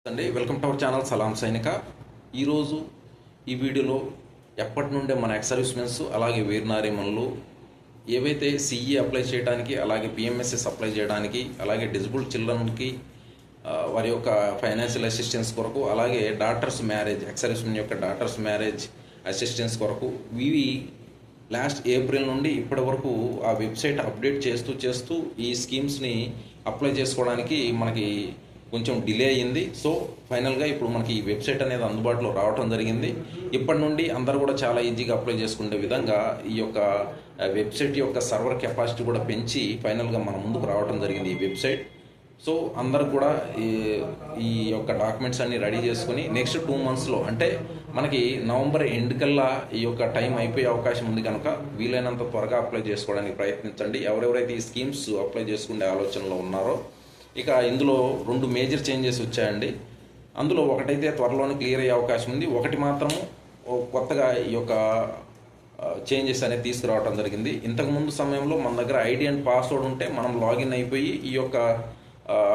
అండి welcome to our channel సలాం సైనిక. ఈరోజు ఈ వీడియోలో ఎప్పటి నుండే మన ఎక్స్ సర్వీస్మెన్స్ అలాగే వీరనారీమణులు ఏవైతే సిఈ అప్లై చేయడానికి అలాగే పిఎంఎస్ఎస్ అప్లై చేయడానికి అలాగే డిజబుల్ చిల్డ్రన్కి వారి యొక్క ఫైనాన్షియల్ అసిస్టెన్స్ కొరకు అలాగే డాటర్స్ మ్యారేజ్ ఎక్స్ సర్వీస్మెన్ యొక్క డాటర్స్ మ్యారేజ్ అసిస్టెన్స్ కొరకు ఇవి లాస్ట్ ఏప్రిల్ నుండి ఇప్పటి వరకు ఆ వెబ్సైట్ అప్డేట్ చేస్తూ ఈ స్కీమ్స్ని అప్లై చేసుకోవడానికి మనకి కొంచెం డిలే అయ్యింది. సో ఫైనల్గా ఇప్పుడు మనకి ఈ వెబ్సైట్ అనేది అందుబాటులో రావడం జరిగింది. ఇప్పటి నుండి అందరూ కూడా చాలా ఈజీగా అప్లై చేసుకునే విధంగా ఈ యొక్క వెబ్సైట్ యొక్క సర్వర్ కెపాసిటీ కూడా పెంచి ఫైనల్గా మన ముందుకు రావడం జరిగింది ఈ వెబ్సైట్. సో అందరూ కూడా ఈ యొక్క డాక్యుమెంట్స్ అన్ని రెడీ చేసుకుని నెక్స్ట్ 2 monthsలో అంటే మనకి నవంబర్ ఎండ్ కల్లా ఈ యొక్క టైం అయిపోయే అవకాశం ఉంది కనుక వీలైనంత త్వరగా అప్లై చేసుకోవడానికి ప్రయత్నించండి. ఎవరెవరైతే ఈ స్కీమ్స్ అప్లై చేసుకునే ఆలోచనలో ఉన్నారో ఇక ఇందులో 2 మేజర్ చేంజెస్ వచ్చాయండి. అందులో ఒకటైతే త్వరలోనే క్లియర్ అయ్యే అవకాశం ఉంది, ఒకటి మాత్రము కొత్తగా ఈ యొక్క చేంజెస్ అనేది తీసుకురావడం జరిగింది. ఇంతకుముందు సమయంలో మన దగ్గర ఐడి అండ్ పాస్వర్డ్ ఉంటే మనం లాగిన్ అయిపోయి ఈ యొక్క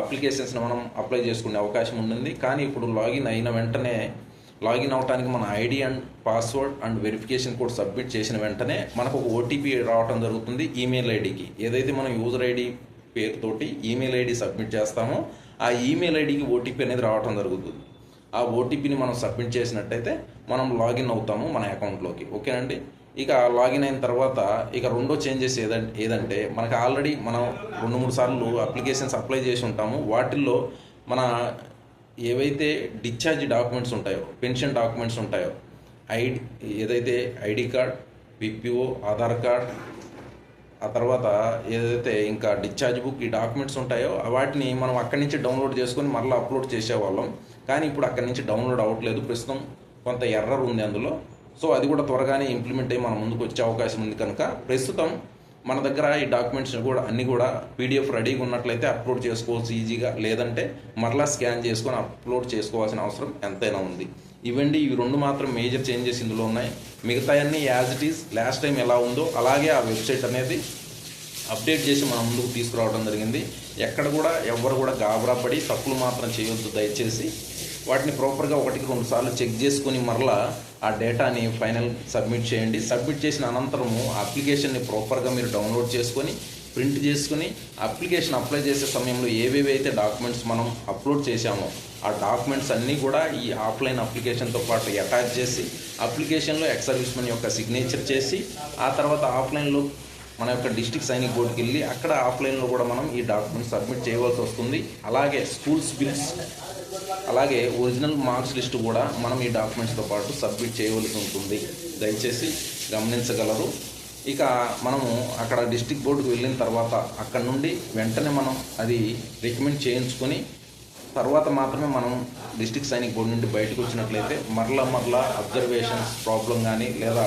అప్లికేషన్స్ని మనం అప్లై చేసుకునే అవకాశం ఉంటుంది. కానీ ఇప్పుడు లాగిన్ అయిన వెంటనే లాగిన్ అవడానికి మన ID and password and verification code submit చేసిన వెంటనే మనకు ఒక ఓటీపీ రావడం జరుగుతుంది ఈమెయిల్ ఐడికి. ఏదైతే మనం యూజర్ ఐడి పేరుతోటి ఈమెయిల్ ఐడి సబ్మిట్ చేస్తామో ఆ ఈమెయిల్ ఐడికి ఓటీపీ అనేది రావడం జరుగుతుంది. ఆ ఓటీపీని మనం సబ్మిట్ చేసినట్టయితే మనం లాగిన్ అవుతాము మన అకౌంట్లోకి. ఓకేనండి. ఇక లాగిన్ అయిన తర్వాత ఇక రెండో చేంజెస్ ఏదంటే మనకు ఆల్రెడీ మనం 2-3 సార్లు అప్లికేషన్స్ అప్లై చేసి ఉంటాము. వాటిల్లో మన ఏవైతే డిశ్చార్జ్ డాక్యుమెంట్స్ ఉంటాయో, పెన్షన్ డాక్యుమెంట్స్ ఉంటాయో, ఏదైతే ID card, PPO, Aadhaar card, ఆ తర్వాత ఏదైతే ఇంకా డిశ్చార్జ్ బుక్, ఈ డాక్యుమెంట్స్ ఉంటాయో వాటిని మనం అక్కడి నుంచి డౌన్లోడ్ చేసుకొని మళ్ళీ అప్లోడ్ చేసేవాళ్ళం. కానీ ఇప్పుడు అక్కడి నుంచి డౌన్లోడ్ అవ్వట్లేదు. ప్రస్తుతం కొంత ఎర్రర్ ఉంది అందులో. సో అది కూడా త్వరగానే ఇంప్లిమెంట్ అయ్యి మన ముందుకు వచ్చే అవకాశం ఉంది కనుక ప్రస్తుతం మన దగ్గర ఈ డాక్యుమెంట్స్ కూడా అన్నీ కూడా పీడిఎఫ్ రెడీగా ఉన్నట్లయితే అప్లోడ్ చేసుకోవచ్చు ఈజీగా. లేదంటే మరలా స్కాన్ చేసుకొని అప్లోడ్ చేసుకోవాల్సిన అవసరం ఎంతైనా ఉంది. ఇవండి ఇవి 2 మాత్రం మేజర్ చేంజెస్ ఇందులో ఉన్నాయి. మిగతా అన్నీ as it is lost time ఎలా ఉందో అలాగే ఆ వెబ్సైట్ అనేది అప్డేట్ చేసి మన ముందుకు తీసుకురావడం జరిగింది. ఎక్కడ కూడా ఎవ్వరు కూడా గాబరా పడి తప్పులు మాత్రం చేయొద్దు దయచేసి. వాటిని ప్రాపర్గా 1-2 సార్లు చెక్ చేసుకుని మరలా ఆ డేటాని ఫైనల్ సబ్మిట్ చేయండి. సబ్మిట్ చేసిన అనంతరము అప్లికేషన్ని ప్రాపర్గా మీరు డౌన్లోడ్ చేసుకొని ప్రింట్ చేసుకుని అప్లికేషన్ అప్లై చేసే సమయంలో ఏవేవైతే డాక్యుమెంట్స్ మనం అప్లోడ్ చేశామో ఆ డాక్యుమెంట్స్ అన్నీ కూడా ఈ ఆఫ్లైన్ అప్లికేషన్తో పాటు అటాచ్ చేసి అప్లికేషన్లో ఎక్స్ సర్వీస్మెన్ యొక్క సిగ్నేచర్ చేసి ఆ తర్వాత ఆఫ్లైన్లో మన యొక్క డిస్ట్రిక్ట్ సైనిక్ బోర్డుకి వెళ్ళి అక్కడ ఆఫ్లైన్లో కూడా మనం ఈ డాక్యుమెంట్స్ సబ్మిట్ చేయవలసి వస్తుంది. అలాగే స్కూల్స్ బిల్స్ అలాగే ఒరిజినల్ మార్క్స్ లిస్టు కూడా మనం ఈ డాక్యుమెంట్స్తో పాటు సబ్మిట్ చేయవలసి ఉంటుంది. దయచేసి గమనించగలరు. ఇక మనము అక్కడ డిస్ట్రిక్ట్ బోర్డుకు వెళ్ళిన తర్వాత అక్కడ నుండి వెంటనే మనం అది రికమెండ్ చేయించుకొని తర్వాత మాత్రమే మనం డిస్ట్రిక్ట్ సైనిక్ బోర్డు నుండి బయటకు వచ్చినట్లయితే మరలా అబ్జర్వేషన్స్ ప్రాబ్లం కానీ లేదా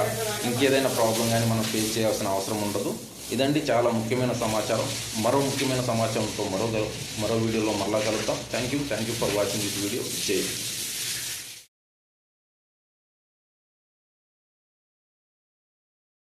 ఇంకేదైనా ప్రాబ్లం కానీ మనం ఫేస్ చేయాల్సిన అవసరం ఉండదు. ఇదండి చాలా ముఖ్యమైన సమాచారం. మరో ముఖ్యమైన సమాచారంతో మరో వీడియోలో మరలా కలుద్దాం. Thank you for watching this video. జై